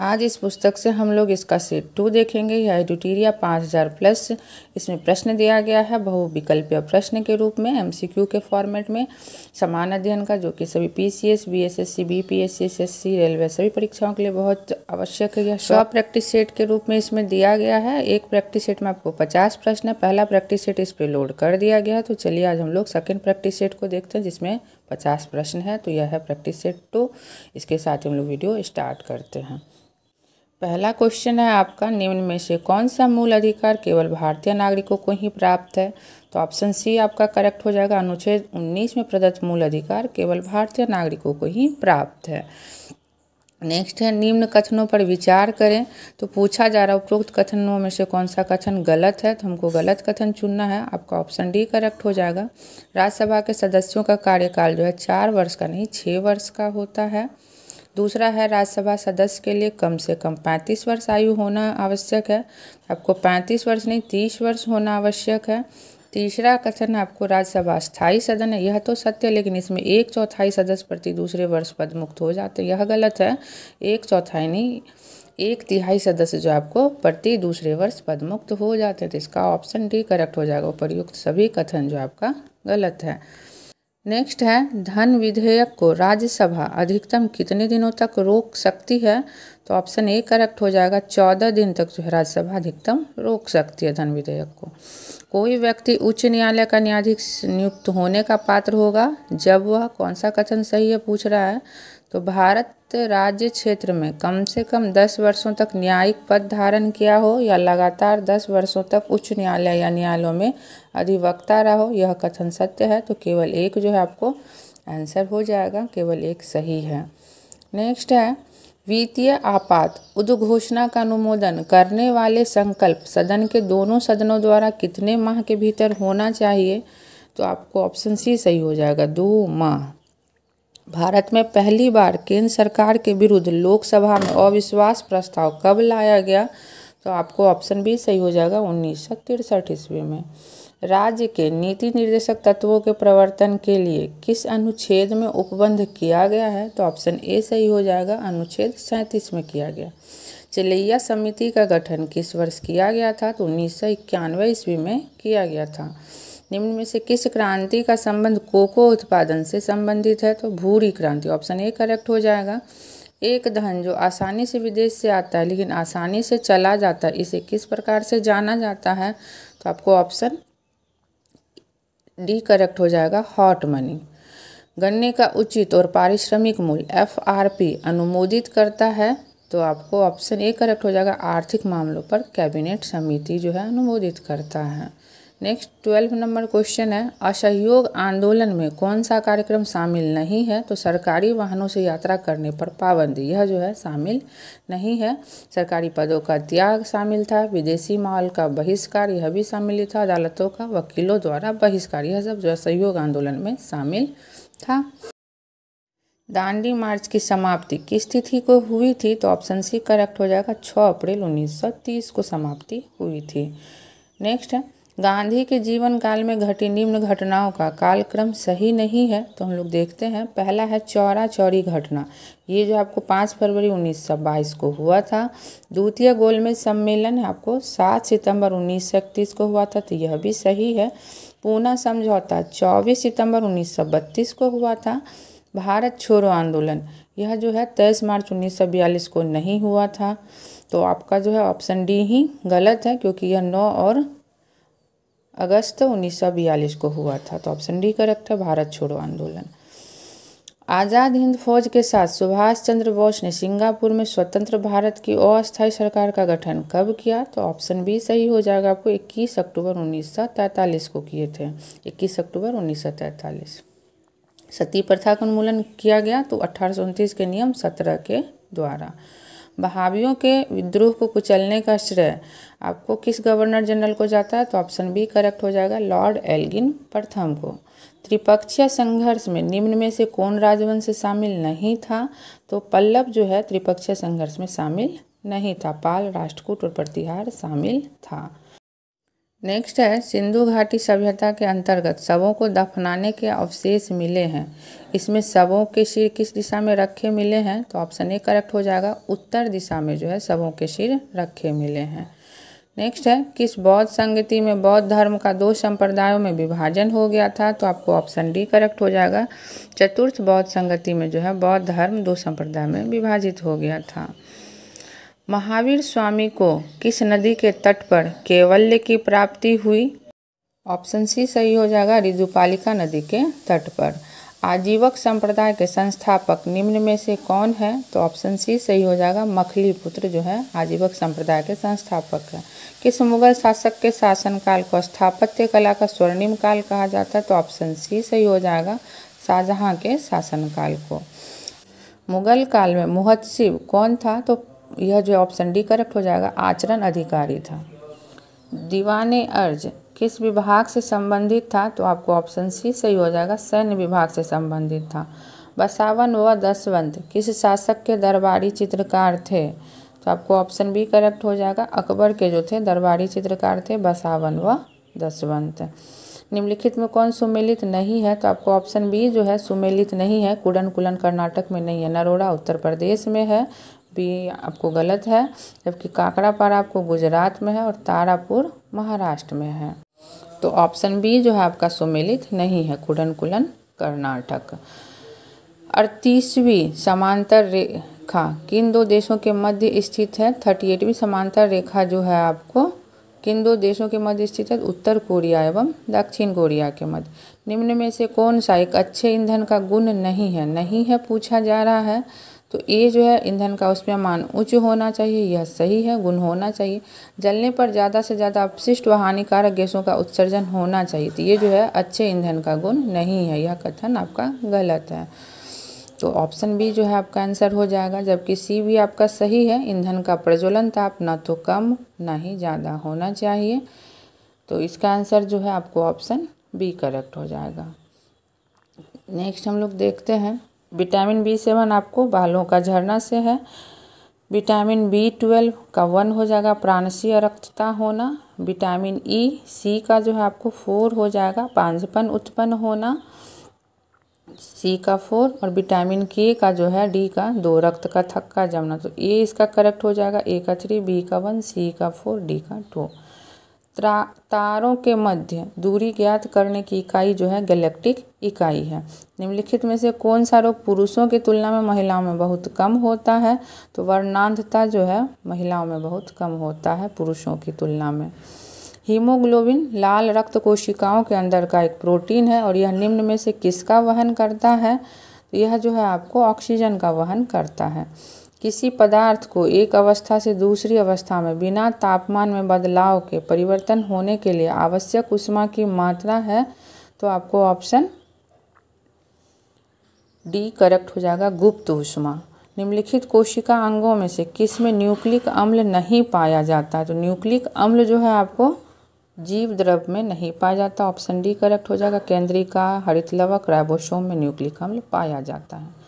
आज इस पुस्तक से हम लोग इसका सेट 2 देखेंगे। यह एडिटोरिया 5000 प्लस। इसमें प्रश्न दिया गया है बहुविकल्पीय प्रश्न के रूप में एमसीक्यू के फॉर्मेट में समान अध्ययन का, जो कि सभी PCS, BSSC, BPSC, SSC, railway सभी परीक्षाओं के लिए बहुत आवश्यक है। यह 100 प्रैक्टिस सेट के रूप में इसमें दिया गया है। एक प्रैक्टिस सेट में आपको 50 प्रश्न है। पहला प्रैक्टिस सेट इस पर लोड कर दिया गया है। तो चलिए आज हम लोग सेकेंड प्रैक्टिस सेट को देखते हैं जिसमें 50 प्रश्न है। तो यह है प्रैक्टिस सेट 2। इसके साथ हम लोग वीडियो स्टार्ट करते हैं। पहला क्वेश्चन है आपका, निम्न में से कौन सा मूल अधिकार केवल भारतीय नागरिकों को ही प्राप्त है? तो ऑप्शन सी आपका करेक्ट हो जाएगा। अनुच्छेद 19 में प्रदत्त मूल अधिकार केवल भारतीय नागरिकों को ही प्राप्त है। नेक्स्ट है, निम्न कथनों पर विचार करें। तो पूछा जा रहा है उपरोक्त कथनों में से कौन सा कथन गलत है। तो हमको गलत कथन चुनना है। आपका ऑप्शन डी करेक्ट हो जाएगा। राज्यसभा के सदस्यों का कार्यकाल जो है 4 वर्ष का नहीं 6 वर्ष का होता है। दूसरा है, राज्यसभा सदस्य के लिए कम से कम 35 वर्ष आयु होना आवश्यक है। आपको 35 वर्ष नहीं 30 वर्ष होना आवश्यक है। तीसरा कथन है आपको राज्यसभा स्थायी सदन है। यह तो सत्य है, लेकिन इसमें 1/4 सदस्य प्रति दूसरे वर्ष पदमुक्त हो जाते हैं। यह गलत है। 1/4 नहीं 1/3 सदस्य जो आपको प्रति दूसरे वर्ष पदमुक्त हो जाते हैं। तो इसका ऑप्शन डी करेक्ट हो जाएगा। उपर्युक्त सभी कथन जो आपका गलत है। नेक्स्ट है, धन विधेयक को राज्यसभा अधिकतम कितने दिनों तक रोक सकती है? तो ऑप्शन ए करेक्ट हो जाएगा। 14 दिन तक जो है राज्यसभा अधिकतम रोक सकती है धन विधेयक को। कोई व्यक्ति उच्च न्यायालय का न्यायाधीश नियुक्त होने का पात्र होगा जब वह, कौन सा कथन सही है पूछ रहा है। तो भारत राज्य क्षेत्र में कम से कम 10 वर्षों तक न्यायिक पद धारण किया हो या लगातार 10 वर्षों तक उच्च न्यायालय या न्यायालयों में अधिवक्ता रहा हो। यह कथन सत्य है। तो केवल एक जो है आपको आंसर हो जाएगा, केवल एक सही है। नेक्स्ट है, वित्तीय आपात उद्घोषणा का अनुमोदन करने वाले संकल्प सदन के दोनों सदनों द्वारा कितने माह के भीतर होना चाहिए? तो आपको ऑप्शन सी सही हो जाएगा, 2 माह। भारत में पहली बार केंद्र सरकार के विरुद्ध लोकसभा में अविश्वास प्रस्ताव कब लाया गया? तो आपको ऑप्शन बी सही हो जाएगा, 1963 ईस्वी में। राज्य के नीति निर्देशक तत्वों के प्रवर्तन के लिए किस अनुच्छेद में उपबंध किया गया है? तो ऑप्शन ए सही हो जाएगा, अनुच्छेद 37 में किया गया। चिलैया समिति का गठन किस वर्ष किया गया था? तो 1991 ईस्वी में किया गया था। निम्न में से किस क्रांति का संबंध कोको उत्पादन से संबंधित है? तो भूरी क्रांति। ऑप्शन ए करेक्ट हो जाएगा। एक धन जो आसानी से विदेश से आता है लेकिन आसानी से चला जाता है, इसे किस प्रकार से जाना जाता है? तो आपको ऑप्शन डी करेक्ट हो जाएगा, हॉट मनी। गन्ने का उचित और पारिश्रमिक मूल्य एफआरपी अनुमोदित करता है। तो आपको ऑप्शन ए करेक्ट हो जाएगा, आर्थिक मामलों पर कैबिनेट समिति जो है अनुमोदित करता है। नेक्स्ट 12 नंबर क्वेश्चन है, असहयोग आंदोलन में कौन सा कार्यक्रम शामिल नहीं है? तो सरकारी वाहनों से यात्रा करने पर पाबंदी, यह जो है शामिल नहीं है। सरकारी पदों का त्याग शामिल था। विदेशी माल का बहिष्कार, यह भी शामिल था। अदालतों का वकीलों द्वारा बहिष्कार, यह सब जो है असहयोग आंदोलन में शामिल था। दांडी मार्च की समाप्ति किस तिथि को हुई थी? तो ऑप्शन सी करेक्ट हो जाएगा, 6 अप्रैल 1930 को समाप्ति हुई थी। नेक्स्ट है, गांधी के जीवन काल में घटी निम्न घटनाओं का कालक्रम सही नहीं है। तो हम लोग देखते हैं। पहला है चौरा चौरी घटना, ये जो आपको 5 फरवरी 1922 को हुआ था। द्वितीय गोलमेज सम्मेलन है आपको 7 सितंबर 1931 को हुआ था। तो यह भी सही है। पूना समझौता 24 सितंबर 1932 को हुआ था। भारत छोड़ो आंदोलन, यह जो है 23 मार्च 1942 को नहीं हुआ था। तो आपका जो है ऑप्शन डी ही गलत है, क्योंकि यह 9 और अगस्त 1942 को हुआ था। तो ऑप्शन डी करेक्ट है, भारत छोड़ो आंदोलन। आज़ाद हिंद फौज के साथ सुभाष चंद्र बोस ने सिंगापुर में स्वतंत्र भारत की अस्थायी सरकार का गठन कब किया? तो ऑप्शन बी सही हो जाएगा। आपको 21 अक्टूबर 1943 को किए थे, 21 अक्टूबर 1943। सती प्रथा का उन्मूलन किया गया तो 1829 के नियम 17 के द्वारा। बहावियों के विद्रोह को कुचलने का श्रेय आपको किस गवर्नर जनरल को जाता है? तो ऑप्शन बी करेक्ट हो जाएगा, लॉर्ड एल्गिन प्रथम को। त्रिपक्षीय संघर्ष में निम्न में से कौन राजवंश शामिल नहीं था? तो पल्लव जो है त्रिपक्षीय संघर्ष में शामिल नहीं था। पाल, राष्ट्रकूट और प्रतिहार शामिल था। नेक्स्ट है सिंधु घाटी सभ्यता के अंतर्गत शवों को दफनाने के अवशेष मिले हैं। इसमें शवों के सिर किस दिशा में रखे मिले हैं? तो ऑप्शन ए करेक्ट हो जाएगा, उत्तर दिशा में जो है शवों के सिर रखे मिले हैं। नेक्स्ट है किस बौद्ध संगति में बौद्ध धर्म का 2 संप्रदायों में विभाजन हो गया था? तो आपको ऑप्शन डी करेक्ट हो जाएगा, चतुर्थ बौद्ध संगति में जो है बौद्ध धर्म 2 संप्रदाय में विभाजित हो गया था। महावीर स्वामी को किस नदी के तट पर कैवल्य की प्राप्ति हुई? ऑप्शन सी सही हो जाएगा, ऋजुपालिका नदी के तट पर। आजीवक संप्रदाय के संस्थापक निम्न में से कौन है? तो ऑप्शन सी सही हो जाएगा, मखलीपुत्र जो है आजीवक संप्रदाय के संस्थापक है। किस मुगल शासक के शासनकाल को स्थापत्य कला का स्वर्णिम काल कहा जाता है? तो ऑप्शन सी सही हो जाएगा, शाहजहां के शासनकाल को। मुगल काल में मुहत्सिब कौन था? तो यह जो ऑप्शन डी करेक्ट हो जाएगा, आचरण अधिकारी था। दीवाने अर्ज किस विभाग से संबंधित था? तो आपको ऑप्शन सी सही हो जाएगा, सैन्य विभाग से संबंधित था। बसावन व दसवंत किस शासक के दरबारी चित्रकार थे? तो आपको ऑप्शन बी करेक्ट हो जाएगा, अकबर के जो थे दरबारी चित्रकार थे बसावन व दसवंत। निम्नलिखित में कौन सुमेलित नहीं है? तो आपको ऑप्शन बी जो है सुमेलित नहीं है, कुडनकुलन कर्नाटक में नहीं है, नरोड़ा उत्तर प्रदेश में है, बी आपको गलत है, जबकि काकड़ापारा आपको गुजरात में है और तारापुर महाराष्ट्र में है। तो ऑप्शन बी जो है आपका सुमेलित नहीं है, कुडनकुलन कर्नाटक। 38वीं समांतर रेखा किन 2 देशों के मध्य स्थित है? 38वीं समांतर रेखा जो है आपको किन 2 देशों के मध्य स्थित है? उत्तर कोरिया एवं दक्षिण कोरिया के मध्य। निम्न में से कौन सा एक अच्छे ईंधन का गुण नहीं है? नहीं है पूछा जा रहा है, तो ये जो है ईंधन का उसमें मान उच्च होना चाहिए, यह सही है, गुण होना चाहिए। जलने पर ज़्यादा से ज़्यादा अपशिष्ट व हानिकारक गैसों का उत्सर्जन होना चाहिए, तो ये जो है अच्छे ईंधन का गुण नहीं है, यह कथन आपका गलत है। तो ऑप्शन बी जो है आपका आंसर हो जाएगा, जबकि सी भी आपका सही है। ईंधन का प्रज्वलन ताप न तो कम ना ही ज़्यादा होना चाहिए, तो इसका आंसर जो है आपको ऑप्शन बी करेक्ट हो जाएगा। नेक्स्ट हम लोग देखते हैं विटामिन B7 आपको बालों का झड़ना से है। विटामिन B12 का 1 हो जाएगा प्राणशीय रक्तता होना। विटामिन C का जो है आपको 4 हो जाएगा पांचपन उत्पन्न होना, C का 4। और विटामिन K का जो है D का 2 रक्त का थक्का जमना, तो ये इसका करेक्ट हो जाएगा, A का 3, B का 1, C का 4, D का 2। तारों के मध्य दूरी ज्ञात करने की इकाई जो है गैलेक्टिक इकाई है। निम्नलिखित में से कौन सा रोग पुरुषों की तुलना में महिलाओं में बहुत कम होता है? तो वर्णांधता जो है महिलाओं में बहुत कम होता है पुरुषों की तुलना में। हीमोग्लोबिन लाल रक्त कोशिकाओं के अंदर का एक प्रोटीन है और यह निम्न में से किसका वहन करता है? तो यह जो है आपको ऑक्सीजन का वहन करता है। किसी पदार्थ को एक अवस्था से दूसरी अवस्था में बिना तापमान में बदलाव के परिवर्तन होने के लिए आवश्यक ऊष्मा की मात्रा है? तो आपको ऑप्शन डी करेक्ट हो जाएगा, गुप्त ऊष्मा। निम्नलिखित कोशिका अंगों में से किसमें न्यूक्लिक अम्ल नहीं पाया जाता है? तो न्यूक्लिक अम्ल जो है आपको जीव द्रव में नहीं पाया जाता, ऑप्शन डी करेक्ट हो जाएगा। केंद्रिका, हरितलवक, राइबोसोम में न्यूक्लिक अम्ल पाया जाता है।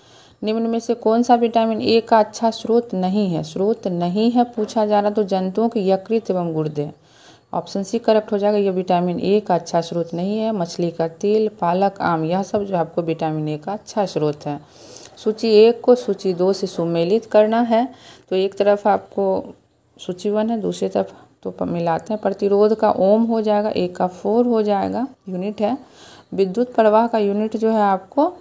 निम्न में से कौन सा विटामिन ए का अच्छा स्रोत नहीं है? स्रोत नहीं है पूछा जा रहा, तो जंतुओं के यकृत एवं गुर्दे, ऑप्शन सी करेक्ट हो जाएगा। यह विटामिन ए का अच्छा स्रोत नहीं है। मछली का तेल, पालक, आम, यह सब जो आपको विटामिन ए का अच्छा स्रोत है। सूची 1 को सूची 2 से सुमेलित करना है, तो एक तरफ आपको सूची 1 है, दूसरी तरफ तो मिलाते हैं। प्रतिरोध का ओम हो जाएगा, ए का 4 हो जाएगा, यूनिट है। विद्युत प्रवाह का यूनिट जो है आपको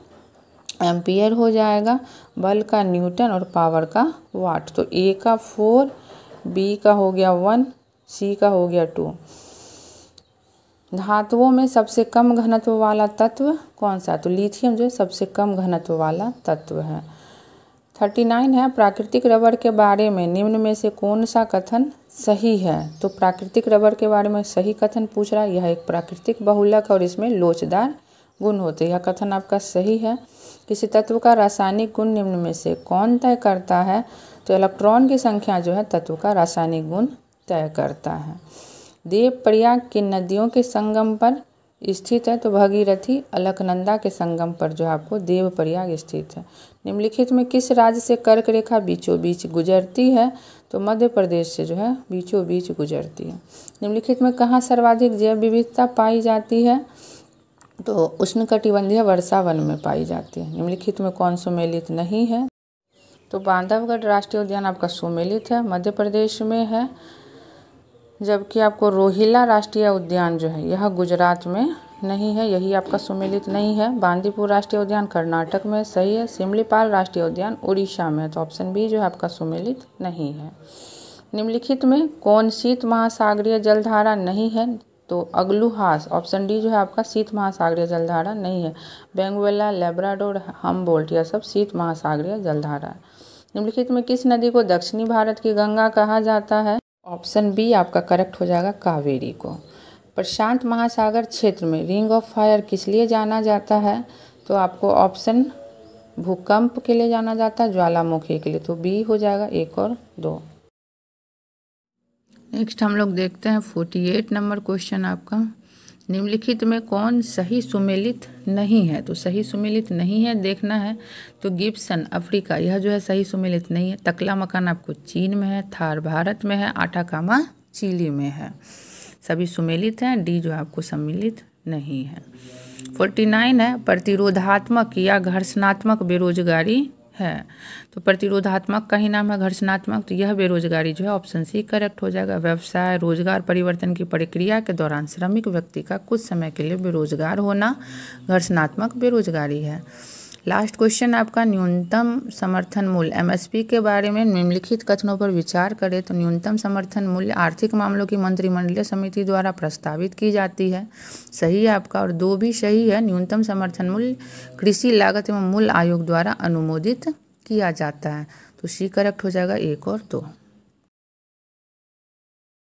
एम्पियर हो जाएगा। बल का न्यूटन और पावर का वाट, तो ए का 4, बी का हो गया 1, सी का हो गया 2। धातुओं में सबसे कम घनत्व वाला तत्व कौन सा? तो लिथियम जो है सबसे कम घनत्व वाला तत्व है। 39 है प्राकृतिक रबर के बारे में निम्न में से कौन सा कथन सही है? तो प्राकृतिक रबर के बारे में सही कथन पूछ रहा है, यह एक प्राकृतिक बहुलक और इसमें लोचदार गुण होते हैं, यह कथन आपका सही है। किसी तत्व का रासायनिक गुण निम्न में से कौन तय करता है? तो इलेक्ट्रॉन की संख्या जो है तत्व का रासायनिक गुण तय करता है। देवप्रयाग किन नदियों के संगम पर स्थित है? तो भगीरथी, अलकनंदा के संगम पर जो है आपको देवप्रयाग स्थित है। निम्नलिखित में किस राज्य से कर्क रेखा बीचों बीच गुजरती है? तो मध्य प्रदेश से जो है बीचों बीच गुजरती है। निम्नलिखित में कहाँ सर्वाधिक जैव विविधता पाई जाती है? तो उष्णकटिबंधीय वर्षा वन में पाई जाती है। निम्नलिखित में कौन सुमेलित नहीं है? तो बांधवगढ़ राष्ट्रीय उद्यान आपका सुमेलित है, मध्य प्रदेश में है, जबकि आपको रोहिला राष्ट्रीय उद्यान जो है यह गुजरात में नहीं है, यही आपका सुमेलित नहीं है। बांदीपुर राष्ट्रीय उद्यान कर्नाटक में सही है। सिमलीपाल राष्ट्रीय उद्यान उड़ीसा में है, तो ऑप्शन बी जो है आपका सुमेलित नहीं है। निम्नलिखित में कौन शीत महासागरीय जलधारा नहीं है? तो अग्लुहास, ऑप्शन डी जो है आपका शीत महासागरीय जलधारा नहीं है। बेंगुएला, लेब्राडोर, हम्बोल्ट यह सब शीत महासागरीय जलधारा है। निम्नलिखित में किस नदी को दक्षिणी भारत की गंगा कहा जाता है? ऑप्शन बी आपका करेक्ट हो जाएगा, कावेरी को। प्रशांत महासागर क्षेत्र में रिंग ऑफ फायर किस लिए जाना जाता है? तो आपको ऑप्शन भूकंप के लिए जाना जाता है, ज्वालामुखी के लिए, तो बी हो जाएगा 1 और 2। नेक्स्ट हम लोग देखते हैं 48 नंबर क्वेश्चन आपका। निम्नलिखित में कौन सही सुमेलित नहीं है? तो सही सुमेलित नहीं है देखना है तो गिब्सन अफ्रीका यह जो है सही सुमेलित नहीं है। तकला मकान आपको चीन में है, थार भारत में है, आटाकामा चिली में है, सभी सुमेलित हैं। डी जो आपको सम्मिलित नहीं है। 49 है प्रतिरोधात्मक या घर्षणात्मक बेरोजगारी है। तो प्रतिरोधात्मक का ही नाम है घर्षणात्मक, तो यह बेरोजगारी जो है ऑप्शन सी करेक्ट हो जाएगा। व्यवसाय रोजगार परिवर्तन की प्रक्रिया के दौरान श्रमिक व्यक्ति का कुछ समय के लिए बेरोजगार होना घर्षणात्मक बेरोजगारी है। लास्ट क्वेश्चन आपका न्यूनतम समर्थन मूल्य एमएसपी के बारे में निम्नलिखित कथनों पर विचार करें। तो न्यूनतम समर्थन मूल्य आर्थिक मामलों की मंत्रिमंडलीय समिति द्वारा प्रस्तावित की जाती है, सही है आपका, और 2 भी सही है। न्यूनतम समर्थन मूल्य कृषि लागत एवं मूल्य आयोग द्वारा अनुमोदित किया जाता है, तो सी करेक्ट हो जाएगा 1 और 2।